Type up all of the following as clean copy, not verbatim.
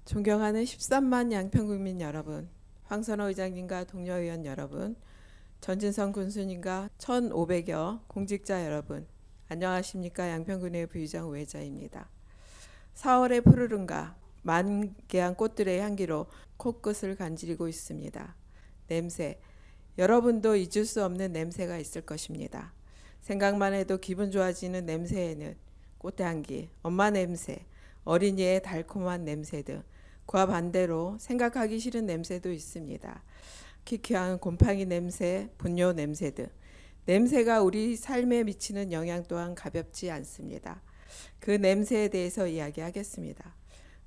존경하는 13만 양평국민 여러분, 황선호 의장님과 동료 의원 여러분, 전진성 군수님과 1,500여 공직자 여러분, 안녕하십니까. 양평군의 부의장 우회자입니다. 4월의 푸르름과 만개한 꽃들의 향기로 코끝을 간지리고 있습니다. 냄새, 여러분도 잊을 수 없는 냄새가 있을 것입니다. 생각만 해도 기분 좋아지는 냄새에는 꽃향기, 엄마 냄새, 어린이의 달콤한 냄새 등 그와 반대로 생각하기 싫은 냄새도 있습니다. 키키한 곰팡이 냄새, 분뇨 냄새 등 냄새가 우리 삶에 미치는 영향 또한 가볍지 않습니다. 그 냄새에 대해서 이야기하겠습니다.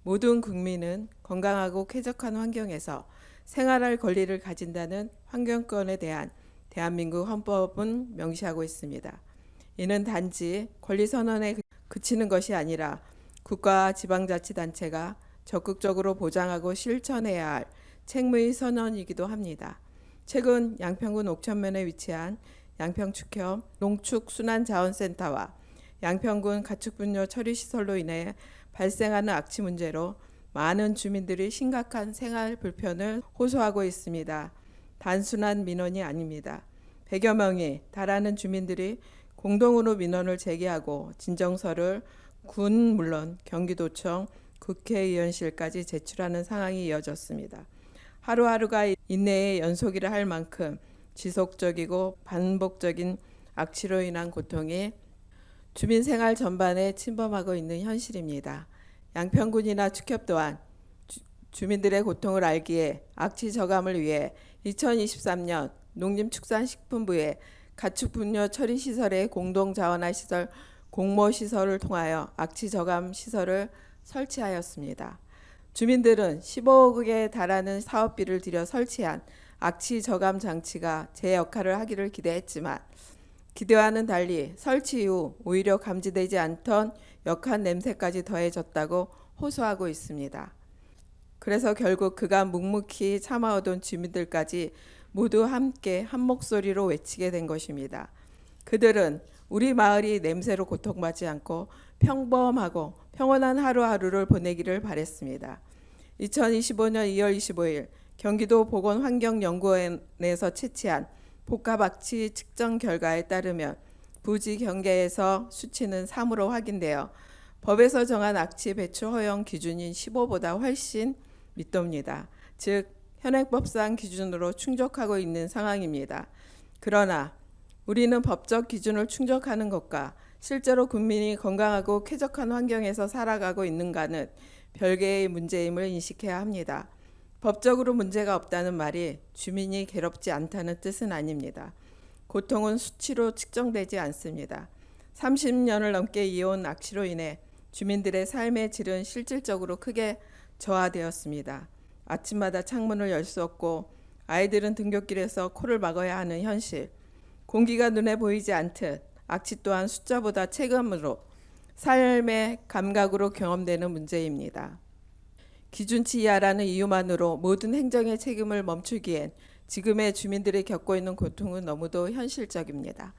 모든 국민은 건강하고 쾌적한 환경에서 생활할 권리를 가진다는 환경권에 대한 대한민국 헌법은 명시하고 있습니다. 이는 단지 권리선언에 그치는 것이 아니라 국가와 지방자치단체가 적극적으로 보장하고 실천해야 할 책무의 선언이기도 합니다. 최근 양평군 옥천면에 위치한 양평축협 농축순환자원센터와 양평군 가축분뇨 처리시설로 인해 발생하는 악취 문제로 많은 주민들이 심각한 생활 불편을 호소하고 있습니다. 단순한 민원이 아닙니다. 100여 명이 달하는 주민들이 공동으로 민원을 제기하고 진정서를 군 물론 경기도청, 국회의원실까지 제출하는 상황이 이어졌습니다. 하루하루가 인내의 연속이라 할 만큼 지속적이고 반복적인 악취로 인한 고통이 주민 생활 전반에 침범하고 있는 현실입니다. 양평군이나 축협 또한 주민들의 고통을 알기에 악취 저감을 위해 2023년 농림축산식품부의 가축분뇨 처리시설의 공동자원화 시설 공모시설을 통하여 악취 저감 시설을 설치하였습니다. 주민들은 15억에 달하는 사업비를 들여 설치한 악취 저감 장치가 제 역할을 하기를 기대했지만 기대와는 달리 설치 이후 오히려 감지되지 않던 역한 냄새까지 더해졌다고 호소하고 있습니다. 그래서 결국 그간 묵묵히 참아오던 주민들까지 모두 함께 한 목소리로 외치게 된 것입니다. 그들은 우리 마을이 냄새로 고통받지 않고 평범하고 평온한 하루하루를 보내기를 바랬습니다. 2025년 2월 25일 경기도 보건환경연구원에서 채취한 복합악취 측정 결과에 따르면 부지 경계에서 수치는 3으로 확인되어 법에서 정한 악취 배출 허용 기준인 15보다 훨씬 밑돕니다. 즉 현행법상 기준으로 충족하고 있는 상황입니다. 그러나 우리는 법적 기준을 충족하는 것과 실제로 국민이 건강하고 쾌적한 환경에서 살아가고 있는가는 별개의 문제임을 인식해야 합니다. 법적으로 문제가 없다는 말이 주민이 괴롭지 않다는 뜻은 아닙니다. 고통은 수치로 측정되지 않습니다. 30년을 넘게 이어온 악취로 인해 주민들의 삶의 질은 실질적으로 크게 저하되었습니다. 아침마다 창문을 열 수 없고 아이들은 등굣길에서 코를 막아야 하는 현실, 공기가 눈에 보이지 않듯 악취 또한 숫자보다 체감으로 삶의 감각으로 경험되는 문제입니다. 기준치 이하라는 이유만으로 모든 행정의 책임을 멈추기엔 지금의 주민들이 겪고 있는 고통은 너무도 현실적입니다.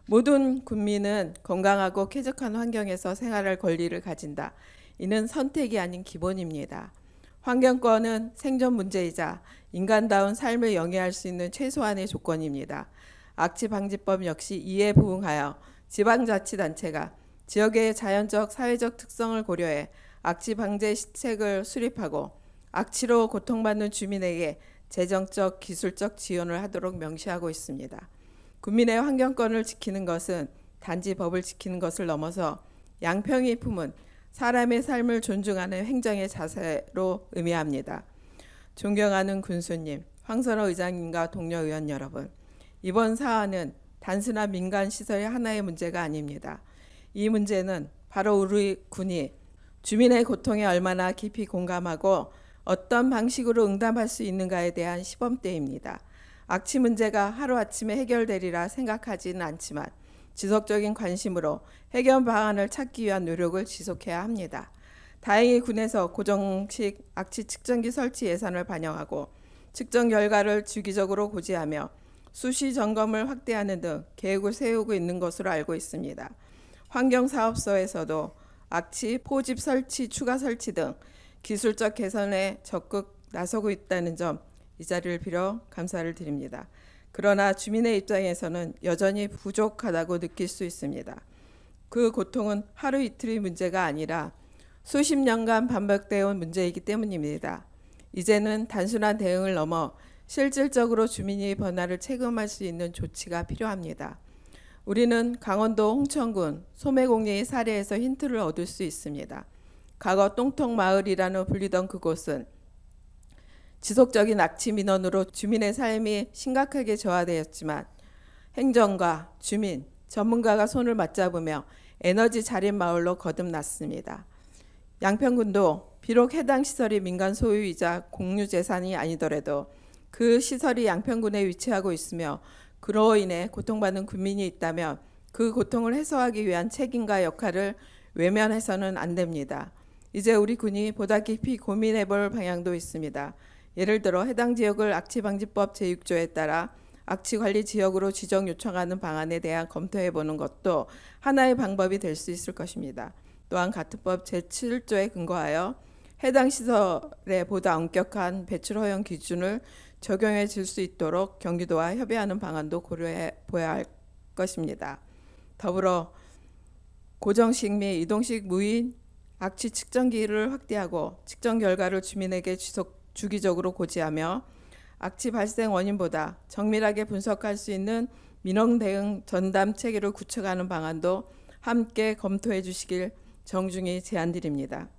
모든 국민은 건강하고 쾌적한 환경에서 생활할 권리를 가진다. 이는 선택이 아닌 기본입니다. 환경권은 생존 문제이자 인간다운 삶을 영위할 수 있는 최소한의 조건입니다. 악취방지법 역시 이에 부응하여 지방자치단체가 지역의 자연적 사회적 특성을 고려해 악취 방제 시책을 수립하고 악취로 고통받는 주민에게 재정적 기술적 지원을 하도록 명시하고 있습니다. 국민의 환경권을 지키는 것은 단지 법을 지키는 것을 넘어서 양평이 품은 사람의 삶을 존중하는 행정의 자세로 의미합니다. 존경하는 군수님, 황선호 의장님과 동료 의원 여러분, 이번 사안은 단순한 민간 시설의 하나의 문제가 아닙니다. 이 문제는 바로 우리 군이 주민의 고통에 얼마나 깊이 공감하고 어떤 방식으로 응답할 수 있는가에 대한 시범대입니다. 악취 문제가 하루아침에 해결되리라 생각하지는 않지만 지속적인 관심으로 해결 방안을 찾기 위한 노력을 지속해야 합니다. 다행히 군에서 고정식 악취 측정기 설치 예산을 반영하고 측정 결과를 주기적으로 고지하며 수시 점검을 확대하는 등 계획을 세우고 있는 것으로 알고 있습니다. 환경사업소에서도 악취 포집 설치, 추가 설치 등 기술적 개선에 적극 나서고 있다는 점 이 자리를 빌어 감사를 드립니다. 그러나 주민의 입장에서는 여전히 부족하다고 느낄 수 있습니다. 그 고통은 하루 이틀의 문제가 아니라 수십 년간 반복되어 온 문제이기 때문입니다. 이제는 단순한 대응을 넘어 실질적으로 주민의 변화를 체감할 수 있는 조치가 필요합니다. 우리는 강원도 홍천군 소매공리의 사례에서 힌트를 얻을 수 있습니다. 과거 똥통마을이라는 불리던 그곳은 지속적인 악취 민원으로 주민의 삶이 심각하게 저하되었지만 행정과 주민, 전문가가 손을 맞잡으며 에너지 자립 마을로 거듭났습니다. 양평군도 비록 해당 시설이 민간 소유이자 공유재산이 아니더라도 그 시설이 양평군에 위치하고 있으며 그로 인해 고통받는 군민이 있다면 그 고통을 해소하기 위한 책임과 역할을 외면해서는 안 됩니다. 이제 우리 군이 보다 깊이 고민해 볼 방향도 있습니다. 예를 들어 해당 지역을 악취방지법 제6조에 따라 악취관리지역으로 지정 요청하는 방안에 대한 검토해 보는 것도 하나의 방법이 될 수 있을 것입니다. 또한 같은 법 제7조에 근거하여 해당 시설에 보다 엄격한 배출 허용 기준을 적용해 줄 수 있도록 경기도와 협의하는 방안도 고려해 보아야 할 것입니다. 더불어 고정식 및 이동식 무인 악취 측정기를 확대하고 측정 결과를 주민에게 주기적으로 고지하며 악취 발생 원인보다 정밀하게 분석할 수 있는 민원 대응 전담 체계를 구축하는 방안도 함께 검토해 주시길 정중히 제안드립니다.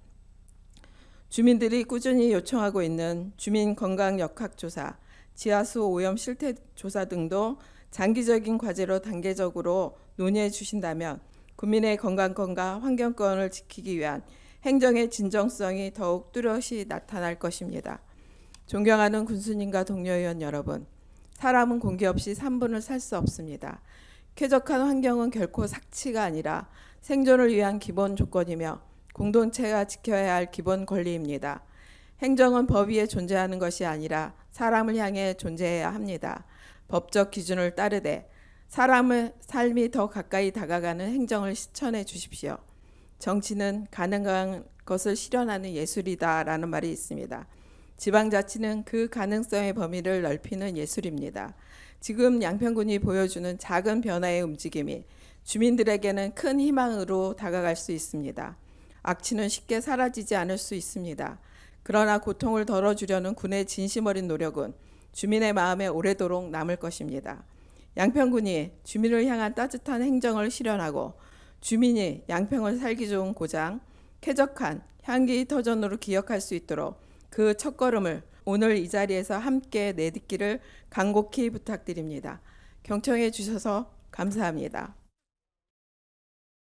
주민들이 꾸준히 요청하고 있는 주민 건강 역학조사, 지하수 오염 실태 조사 등도 장기적인 과제로 단계적으로 논의해 주신다면 국민의 건강권과 환경권을 지키기 위한 행정의 진정성이 더욱 뚜렷이 나타날 것입니다. 존경하는 군수님과 동료의원 여러분, 사람은 공기 없이 3분을 살 수 없습니다. 쾌적한 환경은 결코 삭취가 아니라 생존을 위한 기본 조건이며 공동체가 지켜야 할 기본 권리입니다. 행정은 법 위에 존재하는 것이 아니라 사람을 향해 존재해야 합니다. 법적 기준을 따르되 사람의 삶이 더 가까이 다가가는 행정을 실천해 주십시오. 정치는 가능한 것을 실현하는 예술이다라는 말이 있습니다. 지방자치는 그 가능성의 범위를 넓히는 예술입니다. 지금 양평군이 보여주는 작은 변화의 움직임이 주민들에게는 큰 희망으로 다가갈 수 있습니다. 악취는 쉽게 사라지지 않을 수 있습니다. 그러나 고통을 덜어주려는 군의 진심 어린 노력은 주민의 마음에 오래도록 남을 것입니다. 양평군이 주민을 향한 따뜻한 행정을 실현하고 주민이 양평을 살기 좋은 고장, 쾌적한 향기 터전으로 기억할 수 있도록 그 첫걸음을 오늘 이 자리에서 함께 내딛기를 간곡히 부탁드립니다. 경청해 주셔서 감사합니다.